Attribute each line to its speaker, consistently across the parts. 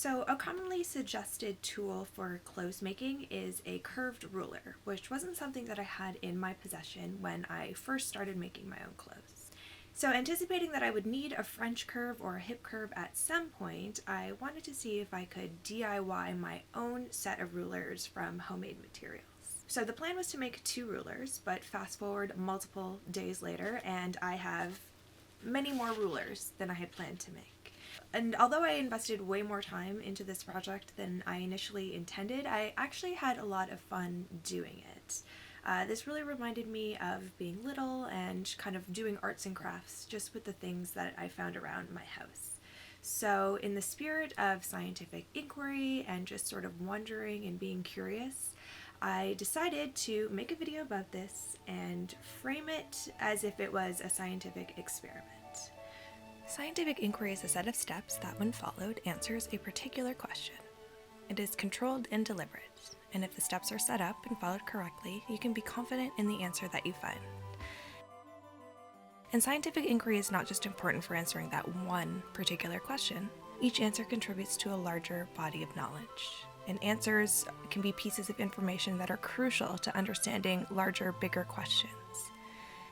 Speaker 1: So a commonly suggested tool for clothes making is a curved ruler, which wasn't something that I had in my possession when I first started making my own clothes. So anticipating that I would need a French curve or a hip curve at some point, I wanted to see if I could DIY my own set of rulers from homemade materials. So the plan was to make 2 rulers, but fast forward multiple days later and I have many more rulers than I had planned to make. And although I invested way more time into this project than I initially intended, I actually had a lot of fun doing it. This really reminded me of being little and kind of doing arts and crafts just with the things that I found around my house. So, in the spirit of scientific inquiry and just sort of wondering and being curious, I decided to make a video about this and frame it as if it was a scientific experiment. Scientific inquiry is a set of steps that, when followed, answers a particular question. It is controlled and deliberate, and if the steps are set up and followed correctly, you can be confident in the answer that you find. And scientific inquiry is not just important for answering that one particular question. Each answer contributes to a larger body of knowledge. And answers can be pieces of information that are crucial to understanding larger, bigger questions.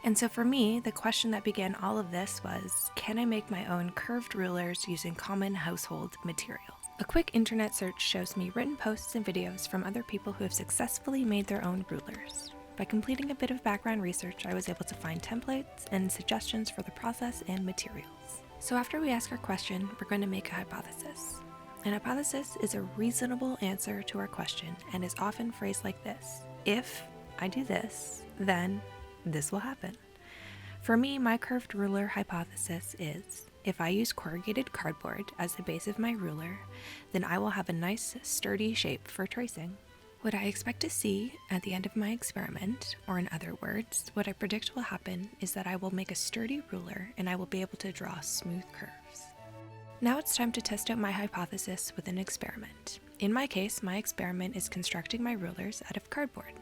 Speaker 1: And so for me, the question that began all of this was, can I make my own curved rulers using common household materials? A quick internet search shows me written posts and videos from other people who have successfully made their own rulers. By completing a bit of background research, I was able to find templates and suggestions for the process and materials. So after we ask our question, we're going to make a hypothesis. An hypothesis is a reasonable answer to our question and is often phrased like this: if I do this, then this will happen. For me, my curved ruler hypothesis is, if I use corrugated cardboard as the base of my ruler, then I will have a nice, sturdy shape for tracing. What I expect to see at the end of my experiment, or in other words, what I predict will happen is that I will make a sturdy ruler and I will be able to draw smooth curves. Now it's time to test out my hypothesis with an experiment. In my case, my experiment is constructing my rulers out of cardboard.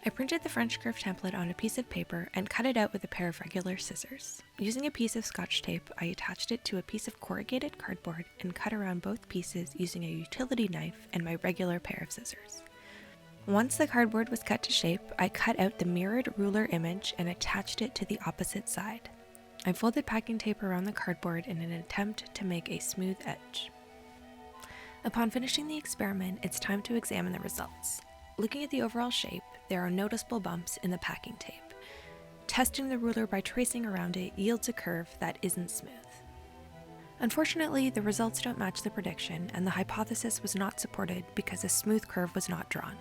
Speaker 1: I printed the French curve template on a piece of paper and cut it out with a pair of regular scissors. Using a piece of Scotch tape, I attached it to a piece of corrugated cardboard and cut around both pieces using a utility knife and my regular pair of scissors. Once the cardboard was cut to shape, I cut out the mirrored ruler image and attached it to the opposite side. I folded packing tape around the cardboard in an attempt to make a smooth edge. Upon finishing the experiment, it's time to examine the results. Looking at the overall shape, there are noticeable bumps in the packing tape. Testing the ruler by tracing around it yields a curve that isn't smooth. Unfortunately, the results don't match the prediction, and the hypothesis was not supported because a smooth curve was not drawn.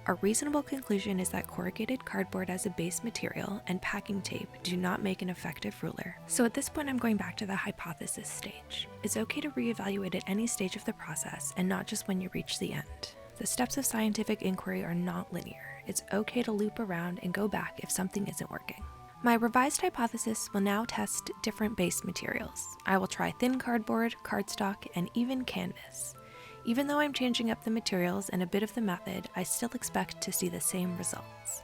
Speaker 1: A reasonable conclusion is that corrugated cardboard as a base material and packing tape do not make an effective ruler. So at this point, I'm going back to the hypothesis stage. It's okay to reevaluate at any stage of the process and not just when you reach the end. The steps of scientific inquiry are not linear. It's okay to loop around and go back if something isn't working. My revised hypothesis will now test different base materials. I will try thin cardboard, cardstock, and even canvas. Even though I'm changing up the materials and a bit of the method, I still expect to see the same results.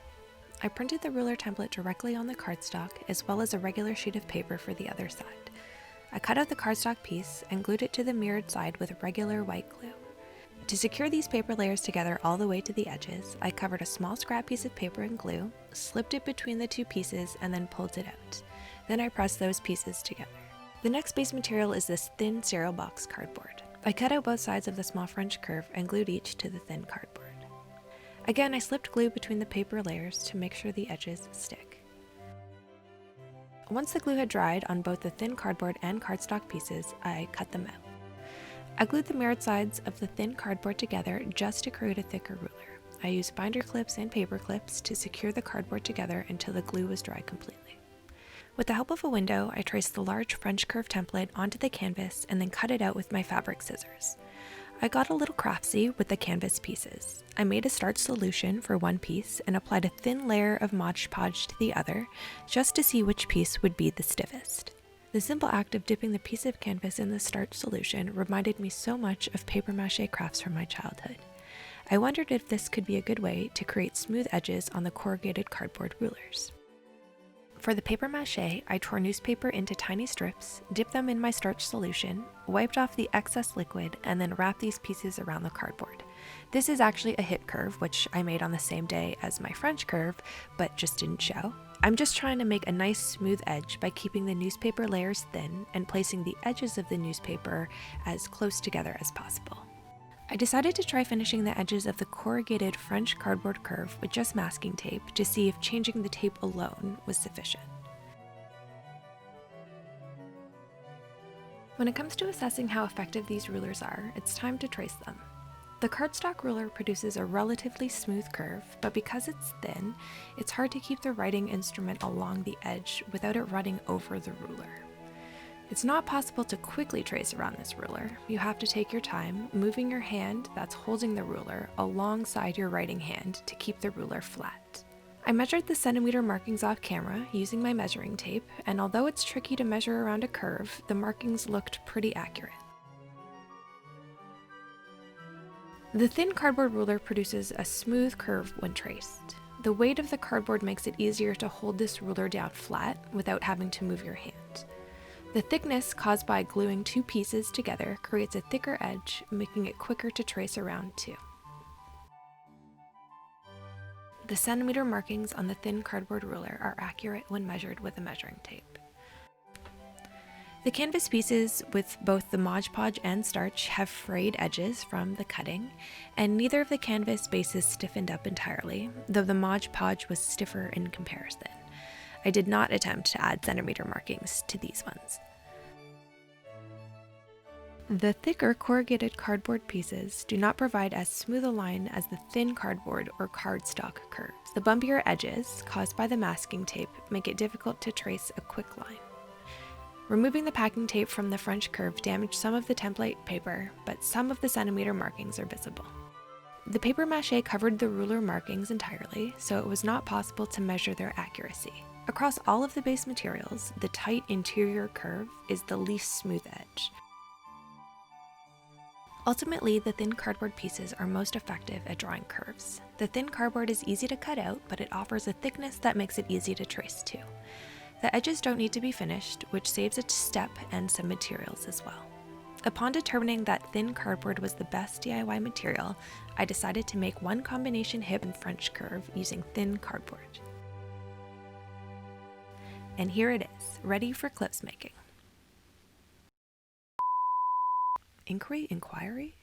Speaker 1: I printed the ruler template directly on the cardstock as well as a regular sheet of paper for the other side. I cut out the cardstock piece and glued it to the mirrored side with regular white glue. To secure these paper layers together all the way to the edges, I covered a small scrap piece of paper in glue, slipped it between the two pieces, and then pulled it out. Then I pressed those pieces together. The next base material is this thin cereal box cardboard. I cut out both sides of the small French curve and glued each to the thin cardboard. Again, I slipped glue between the paper layers to make sure the edges stick. Once the glue had dried on both the thin cardboard and cardstock pieces, I cut them out. I glued the mirrored sides of the thin cardboard together just to create a thicker ruler. I used binder clips and paper clips to secure the cardboard together until the glue was dry completely. With the help of a window, I traced the large French curve template onto the canvas and then cut it out with my fabric scissors. I got a little craftsy with the canvas pieces. I made a starch solution for one piece and applied a thin layer of Mod Podge to the other, just to see which piece would be the stiffest. The simple act of dipping the piece of canvas in the starch solution reminded me so much of papier-mâché crafts from my childhood. I wondered if this could be a good way to create smooth edges on the corrugated cardboard rulers. For the paper mache, I tore newspaper into tiny strips, dipped them in my starch solution, wiped off the excess liquid, and then wrapped these pieces around the cardboard. This is actually a hip curve, which I made on the same day as my French curve, but just didn't show. I'm just trying to make a nice smooth edge by keeping the newspaper layers thin and placing the edges of the newspaper as close together as possible. I decided to try finishing the edges of the corrugated French cardboard curve with just masking tape to see if changing the tape alone was sufficient. When it comes to assessing how effective these rulers are, it's time to trace them. The cardstock ruler produces a relatively smooth curve, but because it's thin, it's hard to keep the writing instrument along the edge without it running over the ruler. It's not possible to quickly trace around this ruler. You have to take your time, moving your hand that's holding the ruler alongside your writing hand to keep the ruler flat. I measured the centimeter markings off camera using my measuring tape, and although it's tricky to measure around a curve, the markings looked pretty accurate. The thin cardboard ruler produces a smooth curve when traced. The weight of the cardboard makes it easier to hold this ruler down flat without having to move your hand. The thickness caused by gluing two pieces together creates a thicker edge, making it quicker to trace around too. The centimeter markings on the thin cardboard ruler are accurate when measured with a measuring tape. The canvas pieces with both the Mod Podge and starch have frayed edges from the cutting, and neither of the canvas bases stiffened up entirely, though the Mod Podge was stiffer in comparison. I did not attempt to add centimeter markings to these ones. The thicker corrugated cardboard pieces do not provide as smooth a line as the thin cardboard or cardstock curves. The bumpier edges, caused by the masking tape, make it difficult to trace a quick line. Removing the packing tape from the French curve damaged some of the template paper, but some of the centimeter markings are visible. The paper mache covered the ruler markings entirely, so it was not possible to measure their accuracy. Across all of the base materials, the tight interior curve is the least smooth edge. Ultimately, the thin cardboard pieces are most effective at drawing curves. The thin cardboard is easy to cut out, but it offers a thickness that makes it easy to trace too. The edges don't need to be finished, which saves a step and some materials as well. Upon determining that thin cardboard was the best DIY material, I decided to make one combination hip and French curve using thin cardboard. And here it is, ready for clips making. Inquiry?